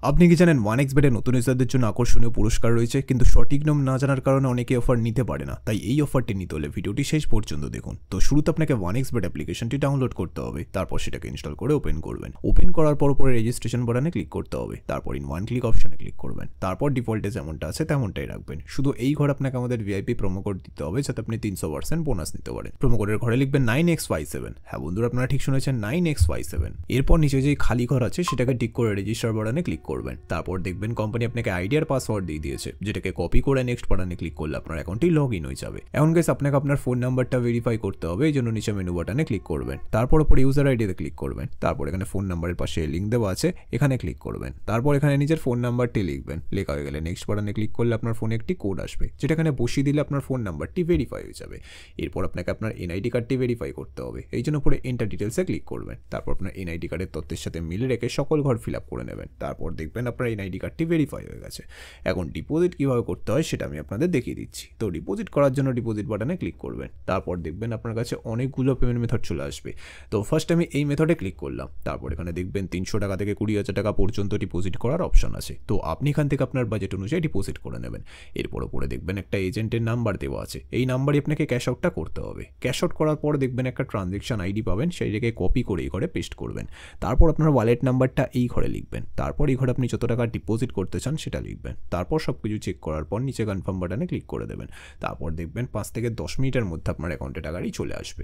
আপনি কি জানেন 1xbet-এ নতুন ইউজারদের জন্য আকর্ষণীয় পুরস্কার রয়েছে, কিন্তু সঠিক নিয়ম না জানার কারণে অনেকে অফার নিতে পারে না। তাই এই অফারটি নিতে হলে ভিডিওটি শেষ পর্যন্ত দেখুন। তো শুরুতে আপনাকে 1xbet অ্যাপ্লিকেশনটি ডাউনলোড করতে হবে, তারপর সেটাকে ইনস্টল করে ওপেন করবেন। ওপেন করার পর উপরে রেজিস্ট্রেশন বাটনে ক্লিক করতে হবে, তারপর ইন ওয়ান ক্লিক অপশনে ক্লিক করবেন, তারপর ডিফল্টে যেমনটা আছে তেমনটাই রাখবেন। শুধু এই ঘরে আপনাকে আমাদের ভিআইপি প্রোমো কোড দিতে হবে, যাতে আপনি 300% বোনাস নিতে পারেন। প্রোমো কোডের ঘরে লিখবেন 9xy7। হ্যাঁ বন্ধুরা, আপনারা ঠিক শুনেছেন, 9xy7। এরপর নিচে যে খালি ঘর আছে সেটাকে টিক করে রেজিস্টার বাটনে ক্লিক করবেন। তারপর দেখবেন কোম্পানি আপনাকে আইডি আর পাসওয়ার্ড দিয়ে দিয়েছে, যেটাকে কপি করে নেক্সট বাটনে ক্লিক করলে আপনার অ্যাকাউন্টটি লগ ইন হয়ে যাবে। এখন গাইস, আপনাকে আপনার ফোন নাম্বারটা ভেরিফাই করতে হবে, এই জন্য নিচে মেনু বাটনে ক্লিক করবেন, তারপর উপরে ইউজার আইডিতে ক্লিক করবেন, তারপর এখানে ফোন নাম্বারের পাশে লিঙ্ক দেওয়া আছে, এখানে ক্লিক করবেন, তারপর এখানে নিজের ফোন নাম্বারটি লিখবেন। লেখা হয়ে গেলে নেক্সট বাটনে ক্লিক করলে আপনার ফোনে একটি কোড আসবে, যেটা এখানে বসিয়ে দিলে আপনার ফোন নাম্বারটি ভেরিফাই হয়ে যাবে। এরপর আপনাকে আপনার এনআইডি কার্ডটি ভেরিফাই করতে হবে, এই জন্য পরে এন্টার ডিটেলসে ক্লিক করবেন, তারপর আপনার এনআইডি কার্ডের তথ্যের সাথে মিলে রেখে সকল ঘর ফিল আপ করে নেবেন। তারপর দেখবেন আপনার এনআইডি কার্ডটি ভেরিফাই হয়ে গেছে। এখন ডিপোজিট কীভাবে করতে হয় সেটা আমি আপনাদের দেখিয়ে দিচ্ছি। তো ডিপোজিট করার জন্য ডিপোজিট বাটনে ক্লিক করবেন, তারপর দেখবেন আপনার কাছে অনেকগুলো পেমেন্ট মেথড চলে আসবে। তো ফার্স্ট আমি এই মেথডে ক্লিক করলাম, তারপর এখানে দেখবেন 300 টাকা থেকে 20,000 টাকা পর্যন্ত ডিপোজিট করার অপশন আছে। তো আপনি এখান থেকে আপনার বাজেট অনুযায়ী ডিপোজিট করে নেবেন। এরপর উপরে দেখবেন একটা এজেন্টের নাম্বার দেওয়া আছে, এই নাম্বারে আপনাকে ক্যাশ আউটটা করতে হবে। ক্যাশ আউট করার পর দেখবেন একটা ট্রানজ্যাকশন আইডি পাবেন, সেই জায়গায় কপি করে এই ঘরে পেস্ট করবেন। তারপর আপনার ওয়ালেট নাম্বারটা এই ঘরে লিখবেন, তারপর এই ঘরে আপনি যত টাকা ডিপোজিট করতে চান সেটা লিখবেন। তারপর সব কিছু চেক করার পর নিচে কনফার্ম বাটনে ক্লিক করে দেবেন। তারপর দেখবেন 5 থেকে 10 মিনিটের মধ্যে আপনার অ্যাকাউন্টে টাকাটি চলে আসবে।